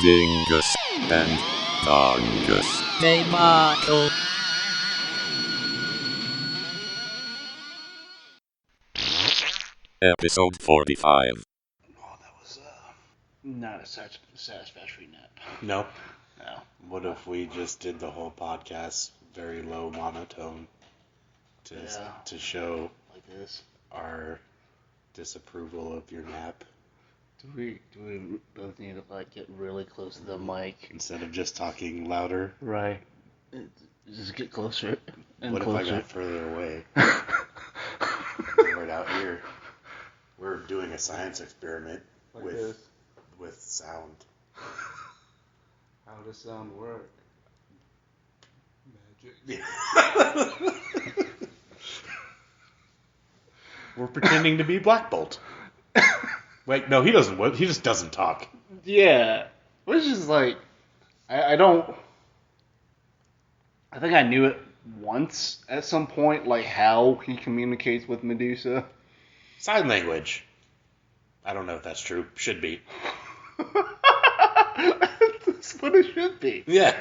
Dingus and Dongus. Hey, Michael. Episode 45. Oh, that was not a satisfactory nap. Nope. No. What if we just did the whole podcast very low monotone to show Like this. our disapproval of your nap Do we both need to get really close to the mic? instead of just talking louder? Right. Just get closer and What closer. if I got further away? Right out here. We're doing a science experiment Like this. with sound. How does sound work? Magic. We're pretending to be Black Bolt. Wait, no, he doesn't. He just doesn't talk. Yeah. Which is I don't. I think I knew it once at some point, how he communicates with Medusa. Sign language. I don't know if that's true. Should be. That's what it should be. Yeah.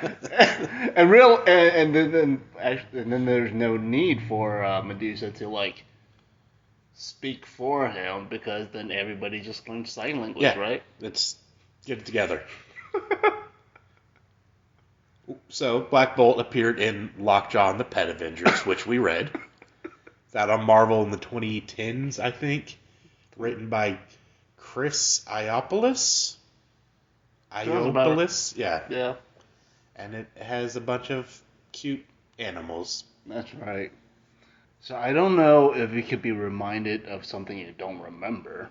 and then there's no need for Medusa to speak for him, because then everybody just learns sign language, Yeah. right? Let's get it together. So, Black Bolt appeared in Lockjaw and the Pet Avengers, which we read. It's out on Marvel in the 2010s, I think. Written by Chris Eliopoulos. Yeah. Yeah, And it has a bunch of cute animals. that's right. So I don't know if you could be reminded of something you don't remember.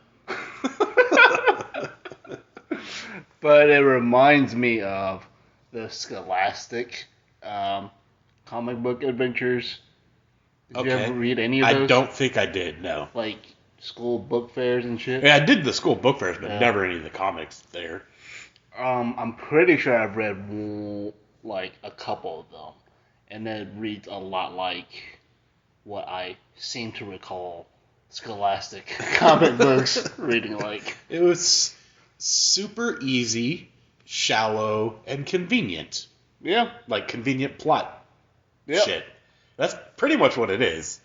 But it reminds me of the Scholastic comic book adventures. Did you ever read any of those? I don't think I did, no. School book fairs and shit? Yeah, I did the school book fairs, but Yeah. never any of the comics there. I'm pretty sure I've read a couple of them, and it reads a lot like what I seem to recall Scholastic comic books reading like. It was super easy, shallow, and convenient. Yeah. Convenient plot Yep. shit. That's pretty much what it is.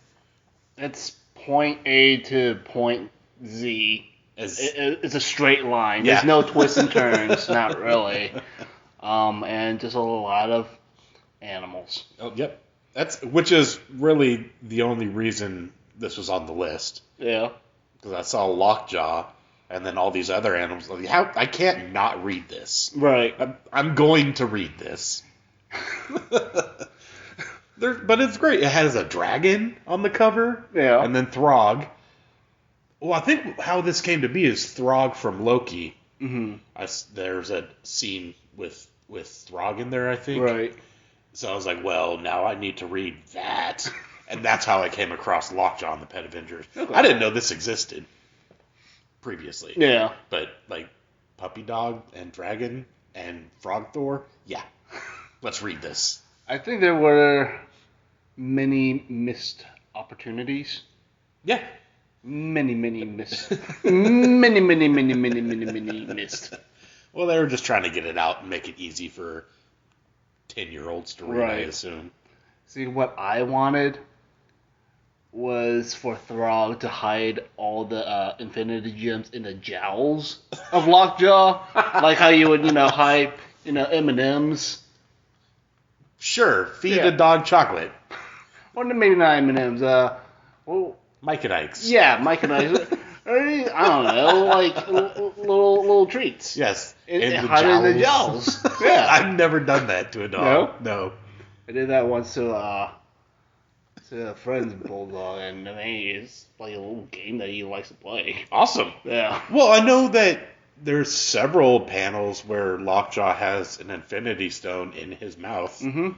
It's point A to point Z. It's a straight line. Yeah. There's no twists and turns, not really. And just a lot of animals. Oh, yep. Which is really the only reason this was on the list. Yeah. Because I saw Lockjaw and then all these other animals. I can't not read this. Right. I'm going to read this. But it's great. It has a dragon on the cover. Yeah. And then Throg. Well, I think how this came to be is Throg from Loki. Mm-hmm. There's a scene with Throg in there, I think. Right. So I was like, well, now I need to read that. And that's how I came across Lockjaw and the Pet Avengers. Okay. I didn't know this existed previously. Yeah. But, Puppy Dog and Dragon and Frog Thor, yeah. Let's read this. I think there were many missed opportunities. Yeah. Many missed. many missed. Well, they were just trying to get it out and make it easy for 10-year-olds to read, I Right. assume. See, what I wanted was for Throg to hide all the Infinity Gems in the jowls of Lockjaw, like how you would, hide, M&Ms. Sure, feed Yeah. a dog chocolate. Or maybe not M&Ms. Mike and Ike's. Yeah, Mike and I. I don't know, little treats. Yes. Hide in the jowls. Yeah. I've never done that to a dog. No. I did that once to a friend's bulldog, and it's like a little game that he likes to play. Awesome. Yeah. Well, I know that there's several panels where Lockjaw has an Infinity Stone in his mouth. Mm-hmm.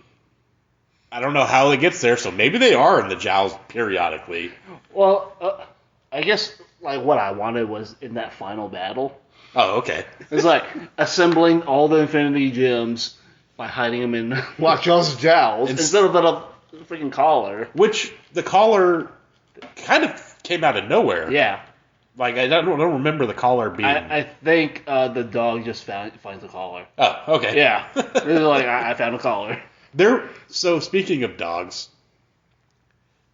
I don't know how it gets there, so maybe they are in the jowls periodically. Well, I guess what I wanted was in that final battle. Oh, okay. It's assembling all the Infinity Gems by hiding them in Lockjaw's jowls instead of that freaking collar. Which the collar kind of came out of nowhere. Yeah. Like, I don't remember the collar being... I think the dog just finds the collar. Oh, okay. Yeah. It's like, I found a collar. So, speaking of dogs,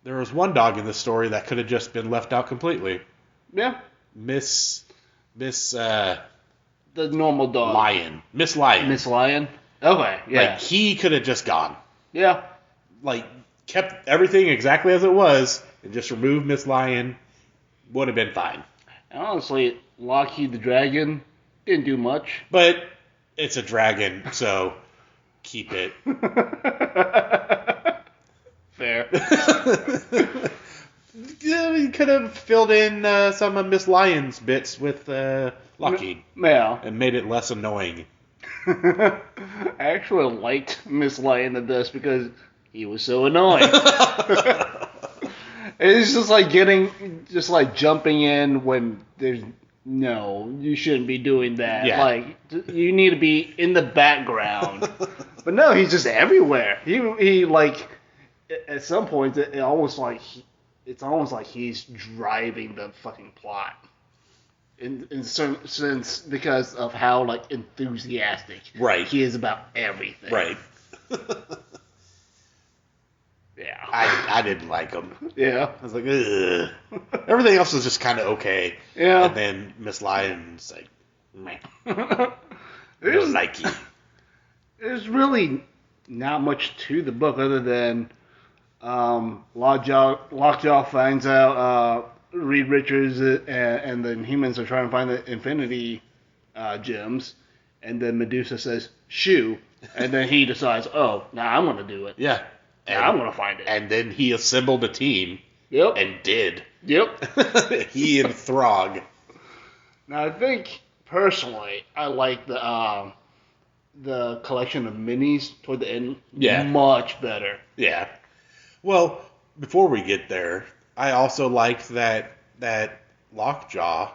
there was one dog in this story that could have just been left out completely. Yeah. Miss The normal dog. Lion. Miss Lion. Miss Lion? Okay, yeah. Like, he could have just gone. Yeah. Like, kept everything exactly as it was, and just removed Miss Lion. Would have been fine. And honestly, Lockheed the Dragon didn't do much. But it's a dragon, so keep it. Fair. Yeah, you could have filled in some of Miss Lion's bits with Lockheed Yeah. and made it less annoying. I actually liked Miss Lion the best because he was so annoying. It's just like jumping in when there's no, you shouldn't be doing that. Yeah. Like, you need to be in the background. But no, he's just everywhere. He like, at some point, it's almost like he's driving the fucking plot. In certain sense, because of how like enthusiastic Right. he is about everything. Right. Yeah. I didn't like him. Yeah. I was like, ugh. Everything else was just kind of okay. Yeah. And then Miss Lion's like, meh. No There's likey. There's really not much to the book other than Lockjaw finds out Reed Richards and the humans are trying to find the Infinity gems, and then Medusa says shoo, and then he decides, oh, now I'm gonna do it. Yeah. Now I'm gonna find it. And then he assembled a team. Yep. And did. Yep. He and Throg. Now I think personally I like the collection of minis toward the end much better. Yeah. Well, before we get there, I also liked that Lockjaw,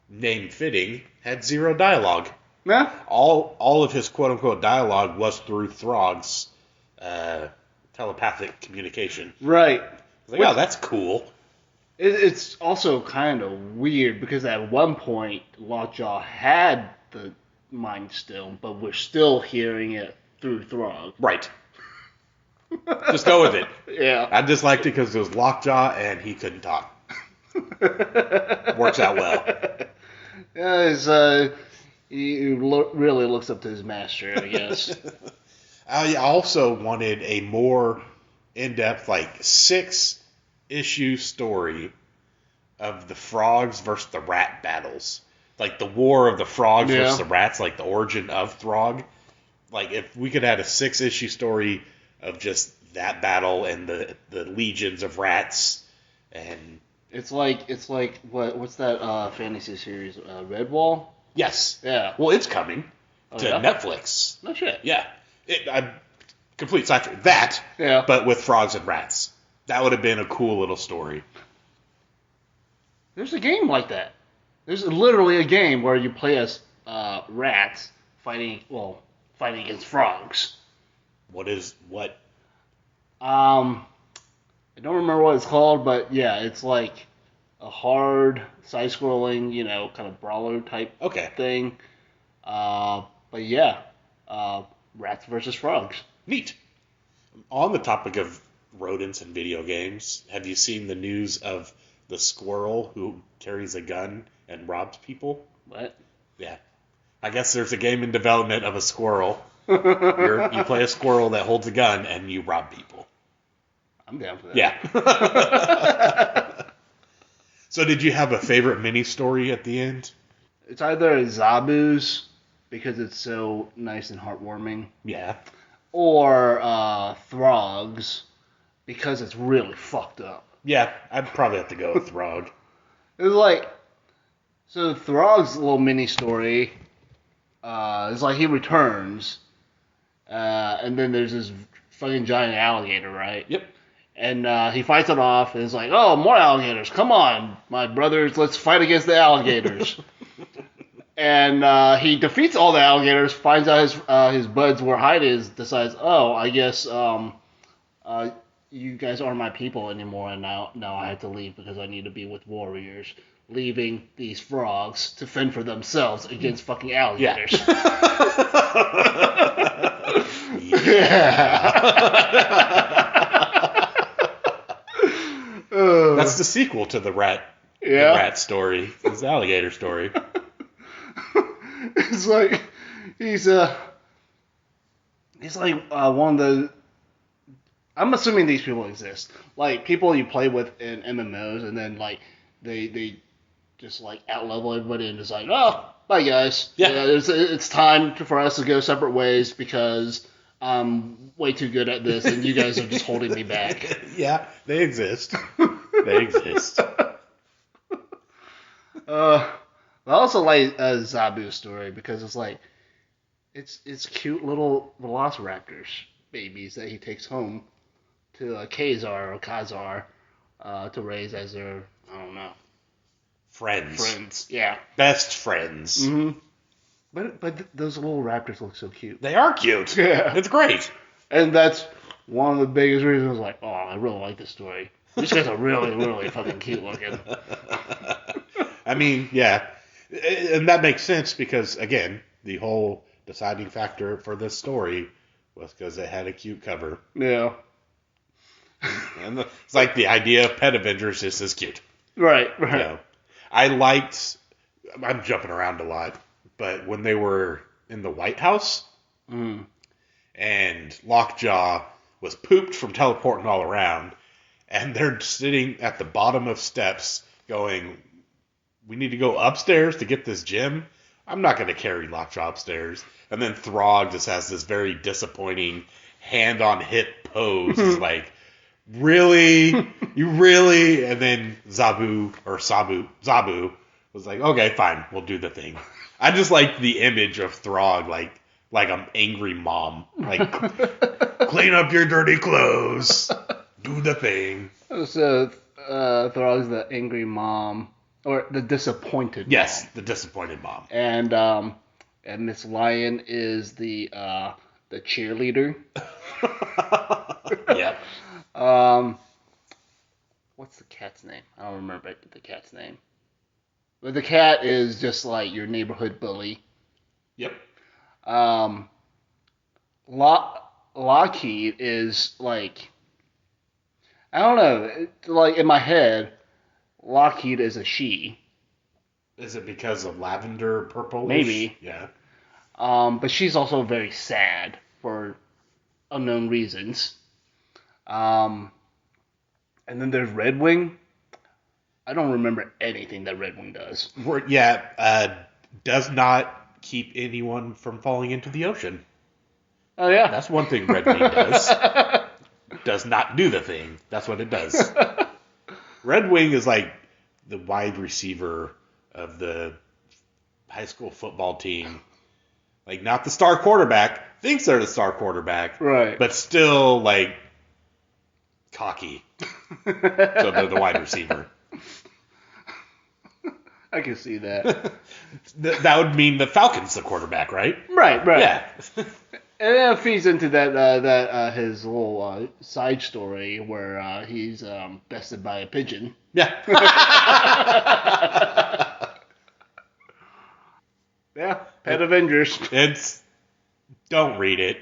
name fitting, had zero dialogue. Yeah. All of his quote unquote dialogue was through Throg's telepathic communication. Right. Like, oh, that's cool. It's also kind of weird because at one point Lockjaw had the Mind Stone, but we're still hearing it through Throg. Right. Just go with it. Yeah. I just liked it because it was Lockjaw and he couldn't talk. Works out well. Yeah, he really looks up to his master, I guess. I also wanted a more in-depth, like 6-issue story of the frogs versus the rat battles. Like the war of the frogs versus the rats, like the origin of Throg. Like if we could have a 6-issue story of just that battle and the legions of rats, and it's like what's that fantasy series, Redwall? yes, Yeah. Well, it's coming to yeah? Netflix. No shit. Yeah, I'm complete sidetrack that. Yeah. But with frogs and rats, that would have been a cool little story. There's a game like that. There's literally a game where you play as rats fighting against frogs. What? I don't remember what it's called, but yeah, it's like a hard side-scrolling, kind of brawler type thing. But yeah, rats versus frogs. Neat. On the topic of rodents and video games, have you seen the news of the squirrel who carries a gun and robs people? What? Yeah. I guess there's a game in development of a squirrel. You play a squirrel that holds a gun and you rob people. I'm down for that. Yeah. So did you have a favorite mini story at the end? It's either Zabu's, because it's so nice and heartwarming. Yeah. Or Throg's, because it's really fucked up. Yeah, I'd probably have to go with Throg. It's like, so Throg's little mini story is like he returns, and then there's this fucking giant alligator, right? Yep. And he fights it off, and it's like, oh, more alligators, come on, my brothers, let's fight against the alligators. And he defeats all the alligators, finds out his buds were hiding, decides, oh, I guess you guys aren't my people anymore, and now I have to leave because I need to be with warriors, leaving these frogs to fend for themselves against fucking alligators. That's the sequel to the rat story. It's the alligator story. It's like he's like one of the. I'm assuming these people exist, like people you play with in MMOs, and then like they just like outlevel everybody and just like, oh, bye guys. Yeah. It's time for us to go separate ways because I'm way too good at this, and you guys are just holding me back. Yeah, they exist. They exist. I also like Zabu's story because it's like it's cute little velociraptors babies that he takes home to Kazar or Khazar to raise as their, I don't know, friends. Yeah, Best friends. Mm-hmm. But those little raptors look so cute. They are cute. Yeah, It's great. and that's one of the biggest reasons. Like, oh, I really like this story. These guys are really, really fucking cute looking. I mean, yeah. And that makes sense because, again, the whole deciding factor for this story was because it had a cute cover. Yeah. And it's like the idea of Pet Avengers is this cute. Right. You know, I'm jumping around a lot, but when they were in the White House and Lockjaw was pooped from teleporting all around, and they're sitting at the bottom of steps going, we need to go upstairs to get this gem. I'm not going to carry Lockjaw upstairs. And then Throg just has this very disappointing hand on hip pose. It's like, really? You really? And then Zabu was like, okay, fine, we'll do the thing. I just like the image of Throg like an angry mom. Like, clean up your dirty clothes. Do the thing. So Throg's the angry mom. Or the disappointed Yes, mom. the disappointed mom. And Miss Lion is the cheerleader. Yep. What's the cat's name? I don't remember the cat's name. But the cat is just like your neighborhood bully. Yep. Lockheed is like, I don't know, like in my head, Lockheed is a she. Is it because of lavender purple? Maybe. Yeah. But she's also very sad for unknown reasons. And then there's Redwing. I don't remember anything that Redwing does. Does not keep anyone from falling into the ocean. Oh yeah, That's one thing Redwing does. Does not do the thing. That's what it does. Redwing is like the wide receiver of the high school football team. Like, not the star quarterback. Thinks they're the star quarterback. Right. But still, like, cocky. So they're the wide receiver. I can see that. That would mean the Falcon's the quarterback, right? Right. Yeah. And that feeds into that his little side story where he's bested by a pigeon. Yeah. Yeah, Pet Avengers. Don't read it.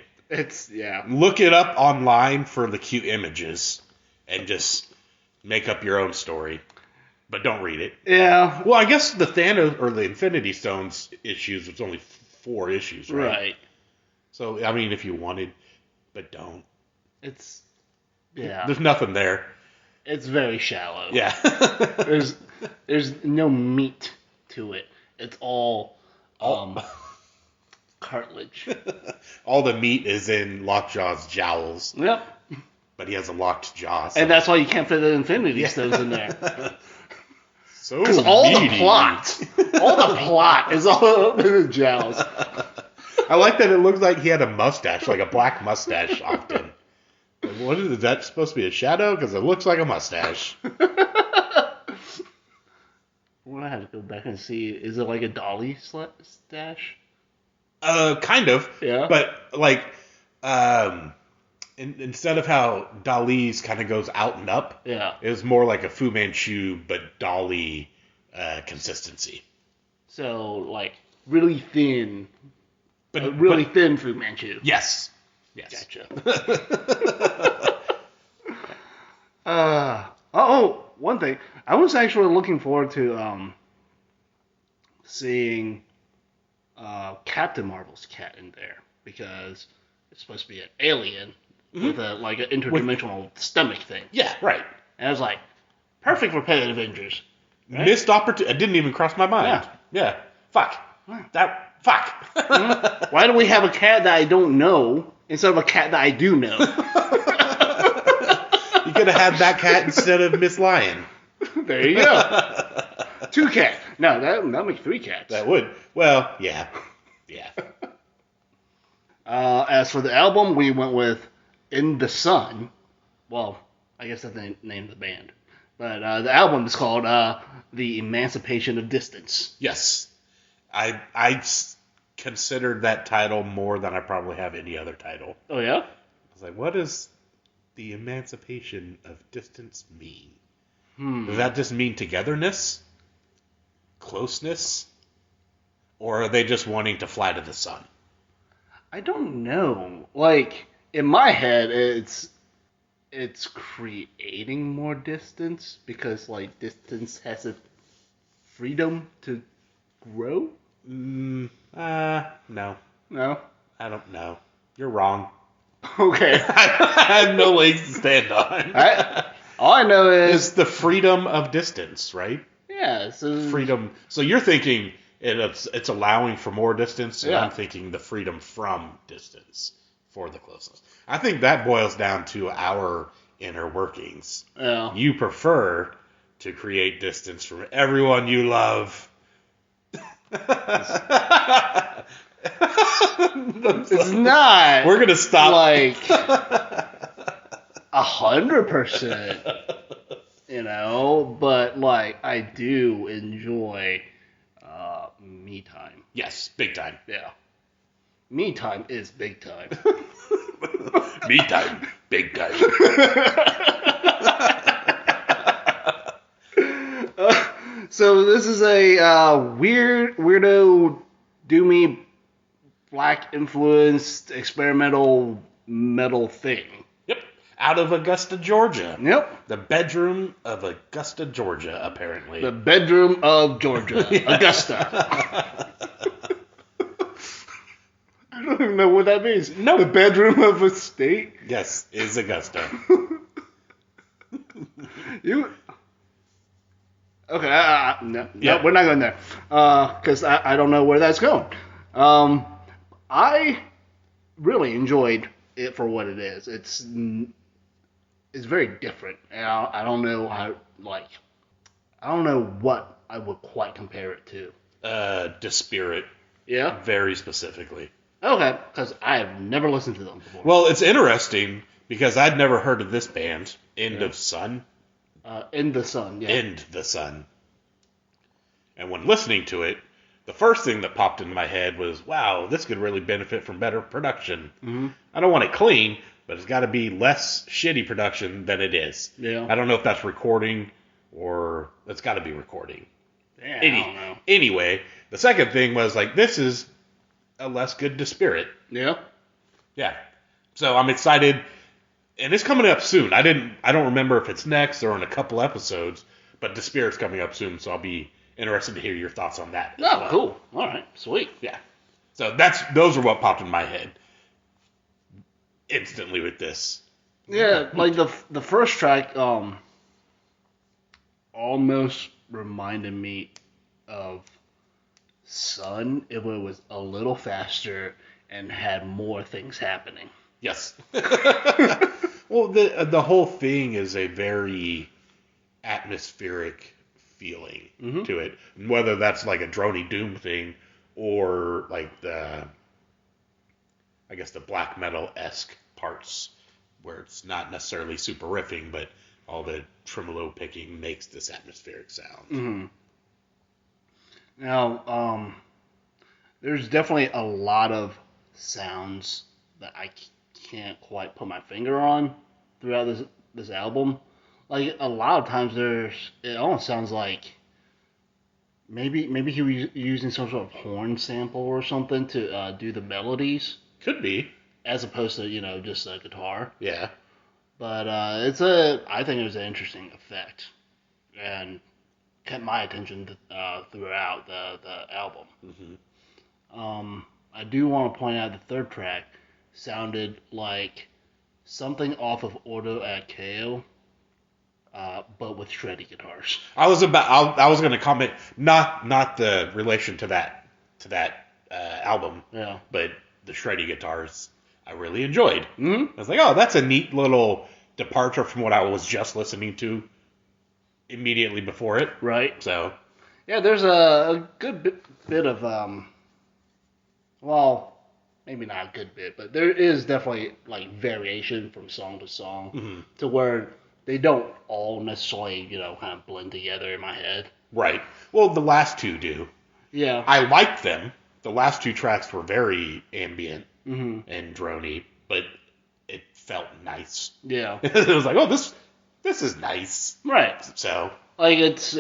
Yeah. Look it up online for the cute images and just make up your own story. But don't read it. Yeah. Well, I guess the Thanos or the Infinity Stones issues was only 4 issues, right? Right. So, I mean, if you wanted, but don't. Yeah. There's nothing there. It's very shallow. Yeah. There's no meat to it. It's all cartilage. All the meat is in Lockjaw's jowls. Yep. But he has a locked jaw. So. And that's why you can't fit the Infinity Stones in there. So Because all the plot is all in the jowls. I like that it looks like he had a mustache, like a black mustache often. What is that supposed to be, a shadow? Because it looks like a mustache. I'm gonna have to go back and see. Is it like a dolly stash? Kind of. Yeah. But, like, instead of how Dali's kind of goes out and up, Yeah. it was more like a Fu Manchu but Dali consistency. So like really thin, But really thin Fu Manchu. Yes. Gotcha. One thing. I was actually looking forward to seeing Captain Marvel's cat in there because it's supposed to be an alien with an interdimensional stomach thing. Yeah, right. And I was like, perfect for Pet Avengers. Right? Missed opportunity. It didn't even cross my mind. Yeah. Fuck. Fuck. Why do we have a cat that I don't know instead of a cat that I do know? You could have had that cat instead of Miss Lion. There you go. 2 cats. No, that'll make 3 cats. That would. Well, yeah. As for the album, we went with In the Sun. Well, I guess that's the name of the band. But the album is called The Emancipation of Distance. Yes. I considered that title more than I probably have any other title. Oh, yeah? I was like, what does the emancipation of distance mean? Does that just mean togetherness? Closeness? Or are they just wanting to fly to the sun? I don't know. Like, in my head, it's creating more distance because, like, distance has a freedom to grow? No. No? I don't know. You're wrong. Okay. I have no legs to stand on. All I know is... It's the freedom of distance, right? Yeah. So Freedom. So you're thinking it's allowing for more distance, and Yeah. I'm thinking the freedom from distance for the closeness. I think that boils down to our inner workings. Yeah. You prefer to create distance from everyone you love. It's not. We're gonna stop. Like 100%. But like I do enjoy me time. Yes, big time. Yeah. Me time is big time. Me time, big time. So this is a weirdo, doomy, black influenced experimental metal thing. Yep, out of Augusta, Georgia. Yep. The bedroom of Augusta, Georgia, apparently. The bedroom of Georgia, Augusta. I don't even know what that means. No. The bedroom of a state? Yes, is Augusta. Okay, no, Yeah. we're not going there. Because I don't know where that's going. I really enjoyed it for what it is. It's very different. And I don't know how, like, I don't know what I would quite compare it to. Dispirit, Yeah? very specifically. Okay, because I have never listened to them before. Well, it's interesting because I'd never heard of this band, End of Sun. In the Sun, yeah. End the Sun. And when listening to it, the first thing that popped into my head was, wow, this could really benefit from better production. Mm-hmm. I don't want it clean, but it's got to be less shitty production than it is. Yeah. I don't know if that's recording or it's got to be recording. Yeah, I don't know. Anyway, the second thing was like, this is a less good Dispirit. Yeah? Yeah. So I'm excited, and it's coming up soon. I don't remember if it's next or in a couple episodes, but Dispirit's coming up soon, so I'll be interested to hear your thoughts on that. as Oh, well. cool. All right, sweet. Yeah. So those are what popped in my head instantly with this. Yeah, like the first track almost reminded me of Sun if it was a little faster and had more things happening. Yes. Well, the whole thing is a very atmospheric feeling to it, whether that's like a Droney Doom thing or like the black metal-esque parts where it's not necessarily super riffing, but all the tremolo picking makes this atmospheric sound. Mm-hmm. Now, there's definitely a lot of sounds that I can't quite put my finger on throughout this album. Like a lot of times, it almost sounds like maybe he was using some sort of horn sample or something to do the melodies, Could be. as opposed to just a guitar. Yeah. But I think it was an interesting effect, and kept my attention throughout the album. Mm-hmm. I do want to point out the third track sounded like something off of Ordo at KO, but with shreddy guitars. I was going to comment not the relation to that album, Yeah. but the shreddy guitars I really enjoyed. Mm-hmm. I was like, oh, that's a neat little departure from what I was just listening to immediately before it. Right. So Yeah, there's a good bit of well, maybe not a good bit, but there is definitely like variation from song to song, mm-hmm. to where they don't all necessarily kind of blend together in my head. Right. Well, the last two do. Yeah. I liked them. The last two tracks were very ambient Mm-hmm. and drony, but it felt nice. Yeah. It was like, oh, this is nice. Right. So Like it's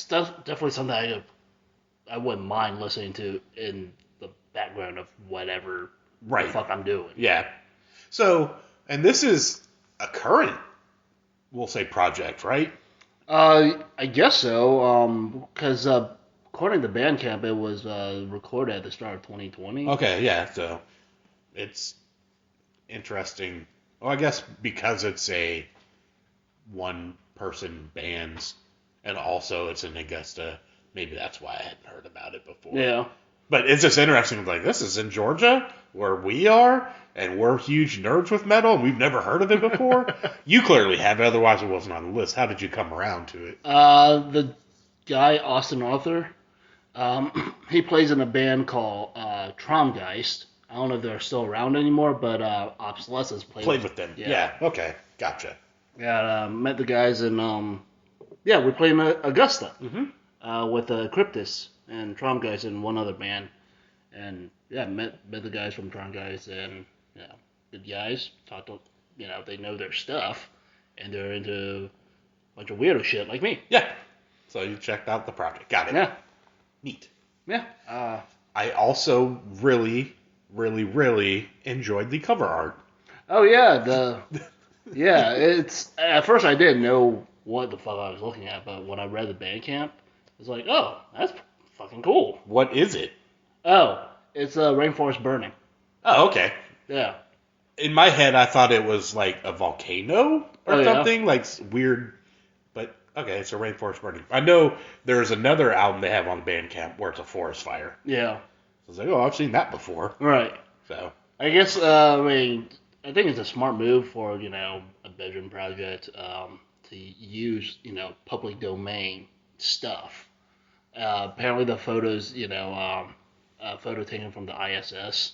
definitely something I wouldn't mind listening to in the background of whatever right. the fuck I'm doing. Yeah. So, and this is a current, we'll say, project, right? I guess so. Because according to Bandcamp, it was recorded at the start of 2020. Okay, yeah. So it's interesting. Well, I guess because it's a one-person band, and also it's in Augusta, maybe that's why I hadn't heard about it before. Yeah. But it's just interesting, like, this is in Georgia, where we are, and we're huge nerds with metal, and we've never heard of it before. You clearly have, otherwise it wasn't on the list. How did you come around to it? The guy, Austin Arthur, he plays in a band called Traumgeist. I don't know if they're still around anymore, but Obsolescence Played with them. Yeah. Okay. Gotcha. Yeah, met the guys in, we played in Augusta. Mm-hmm. With Cryptus and Traumgeist and one other band, and met the guys from Traumgeist, and good guys. Talked to they know their stuff, and they're into a bunch of weirdo shit like me. Yeah. So you checked out the project. Got it. Yeah. Neat. Yeah. I also really, really, really enjoyed the cover art. Oh yeah, it's at first I didn't know what the fuck I was looking at, but when I read the Bandcamp, it's like, oh, that's fucking cool. What is it? Oh, it's Rainforest Burning. Oh, okay. Yeah. In my head, I thought it was like a volcano or something, like weird. But okay, it's a rainforest burning. I know there's another album they have on Bandcamp where it's a forest fire. Yeah. I was like, oh, I've seen that before. Right. So I guess I think it's a smart move for a bedroom project to use public domain stuff. Apparently the photos photo taken from the ISS,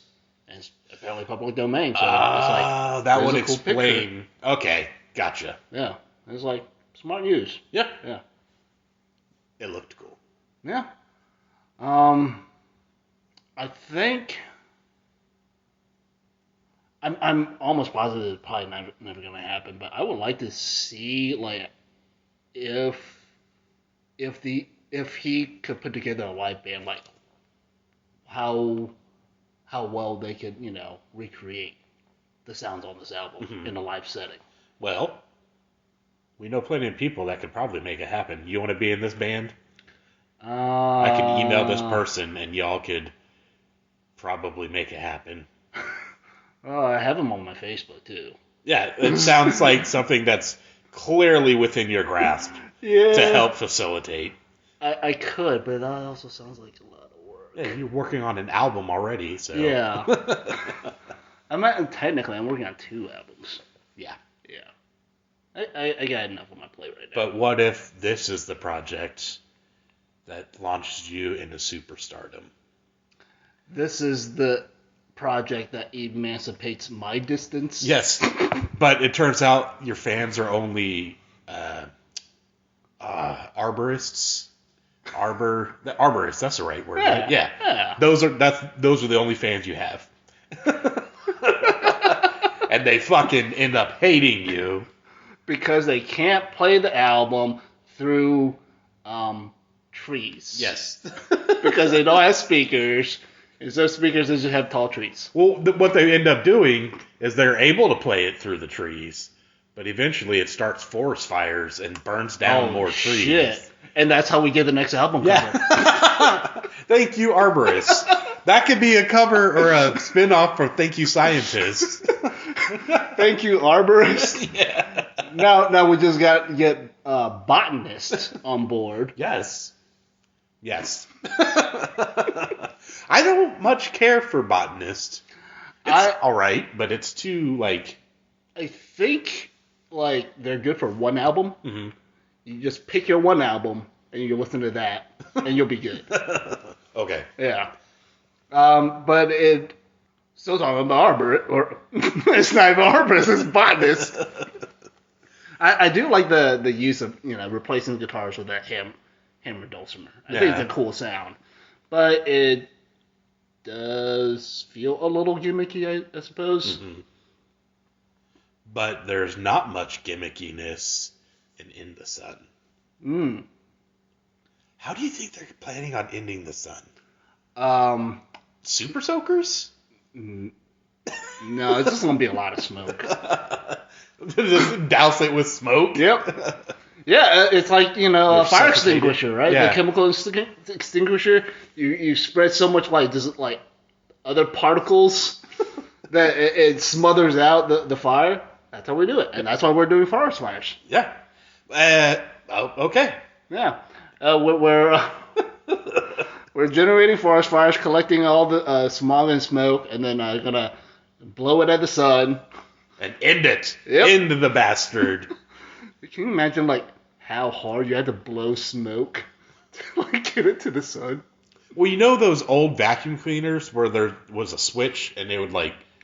and it's apparently public domain. So it's like that would a cool explain. picture. Okay, gotcha. Yeah, it's like smart use. Yeah, Yeah. It looked cool. Yeah. I think I'm almost positive it's probably never gonna happen, but I would like to see like if he could put together a live band, like how well they could recreate the sounds on this album in a live setting. Well, we know plenty of people that could probably make it happen. You want to be in this band? I can email this person, and y'all could probably make it happen. Oh, I have them on my Facebook too. Yeah, it sounds like something that's clearly within your grasp to help facilitate. I could, but that also sounds like a lot of work. Yeah, you're working on an album already, so... Yeah. Technically, I'm working on 2 albums. Yeah. Yeah. I got enough on my plate right now. But what if this is the project that launches you into superstardom? This is the project that emancipates my distance. Yes, but it turns out your fans are only arborists The arborist, that's the right word, Yeah, right? Yeah. yeah. Those are the only fans you have. And they fucking end up hating you. Because they can't play the album through trees. Yes. Because they don't have speakers. Instead of speakers, they just have tall trees. Well, what they end up doing is they're able to play it through the trees, but eventually it starts forest fires and burns down more trees. Shit. And that's how we get the next album cover. Yeah. Thank you, arborists. That could be a cover or a spin-off for Thank You, Scientists. Thank you, arborists. Yeah. Now we just got to get botanists on board. Yes. Yes. I don't much care for botanist. It's all right, but it's too, like... I think, they're good for one album. Mm-hmm. You just pick your one album, and you listen to that, and you'll be good. Okay. Yeah. But it... Still talking about arborist, or... it's not even arborist, it's botanist. I do like the use of, replacing guitars with that hammer dulcimer. I think it's a cool sound. But it does feel a little gimmicky, I suppose. Mm-hmm. But there's not much gimmickiness in the Sun. Mm. How do you think they're planning on ending the Sun? Super Soakers? No, it's just going to be a lot of smoke. Just douse it with smoke? Yep. Yeah, it's like, a fire extinguisher, right? Yeah. The chemical extinguisher, you spread so much light, does it other particles that it smothers out the fire? That's how we do it. And that's why we're doing forest fires. Yeah. Okay. Yeah. We're generating forest fires, collecting all the smog and smoke, and then going to blow it at the sun. And end it. Yep. End the bastard. Can you imagine, how hard you had to blow smoke to, get it to the sun? Well, you know those old vacuum cleaners where there was a switch and they would,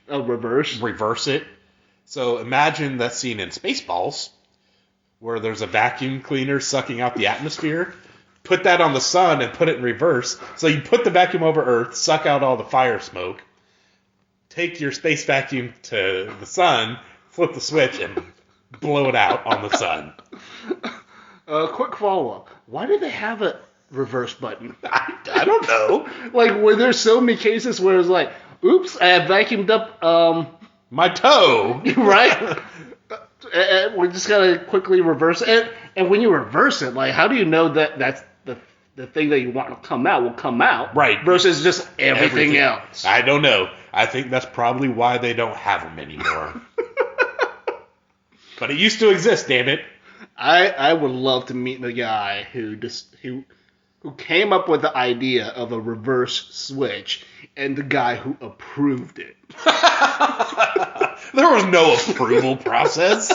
reverse it? So imagine that scene in Spaceballs where there's a vacuum cleaner sucking out the atmosphere. Put that on the sun and put it in reverse. So you put the vacuum over Earth, suck out all the fire smoke, take your space vacuum to the sun, flip the switch, and blow it out on the sun. Quick follow-up. Why did they have a reverse button? I don't know. Were there so many cases where it's oops, I have vacuumed up my toe. Right? We just gotta quickly reverse it. And when you reverse it, how do you know that that's the thing that you want to come out will come out? Right. Versus just everything else. I don't know. I think that's probably why they don't have them anymore. But it used to exist, damn it. I would love to meet the guy who came up with the idea of a reverse switch and the guy who approved it. There was no approval process.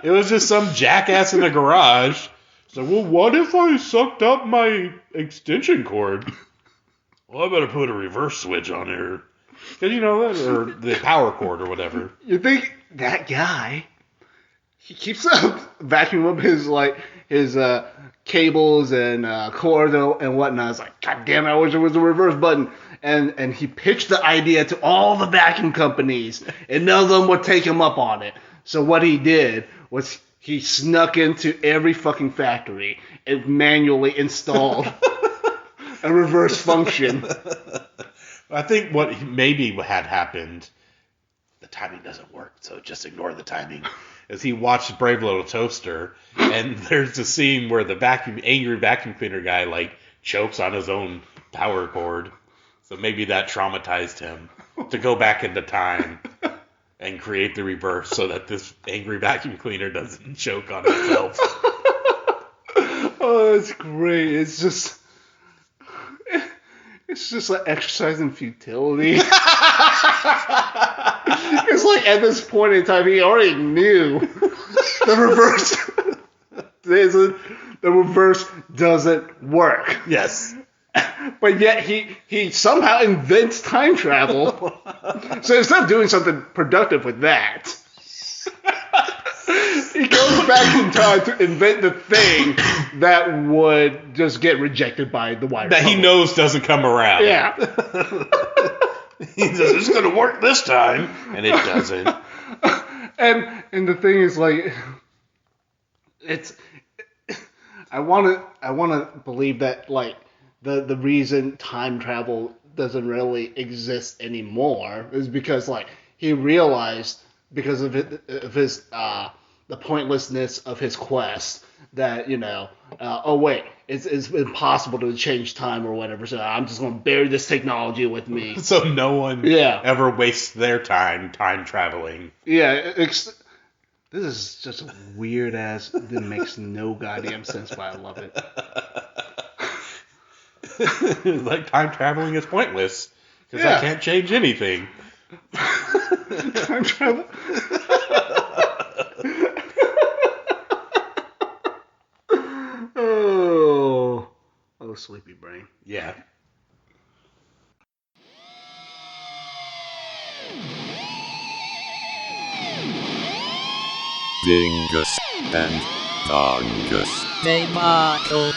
It was just some jackass in a garage. So, well, what if I sucked up my extension cord? Well, I better put a reverse switch on there. Because you know that, or the power cord or whatever. You think that guy, he keeps vacuuming up his cables and cords and whatnot. It's God damn it, I wish there was a reverse button. And he pitched the idea to all the vacuum companies, and none of them would take him up on it. So what he did was he snuck into every fucking factory and manually installed a reverse function. I think what maybe had happened, the timing doesn't work, so just ignore the timing, is he watched Brave Little Toaster, and there's a scene where the angry vacuum cleaner guy, chokes on his own power cord. So maybe that traumatized him to go back into time and create the reverse so that this angry vacuum cleaner doesn't choke on itself. Oh, that's great. It's just like exercise in futility. It's at this point in time, he already knew the reverse doesn't work. Yes. But yet he somehow invents time travel. So instead of doing something productive with that, He goes back in time to invent the thing that would just get rejected by the White That he Republic. knows doesn't come around. Yeah. He says, it's going to work this time. And it doesn't. And the thing is, like, I want to believe that, like, the reason time travel doesn't really exist anymore is because, like, he realized because of his the pointlessness of his quest that, you know, oh wait, it's impossible to change time or whatever, so I'm just gonna bury this technology with me. So no one Yeah. ever wastes their time traveling. Yeah, this is just a weird ass that makes no goddamn sense, but I love it. Like, time traveling is pointless because Yeah. I can't change anything. Time travel. Oh, sleepy brain. Yeah. Dingus and Dongus. They Markle.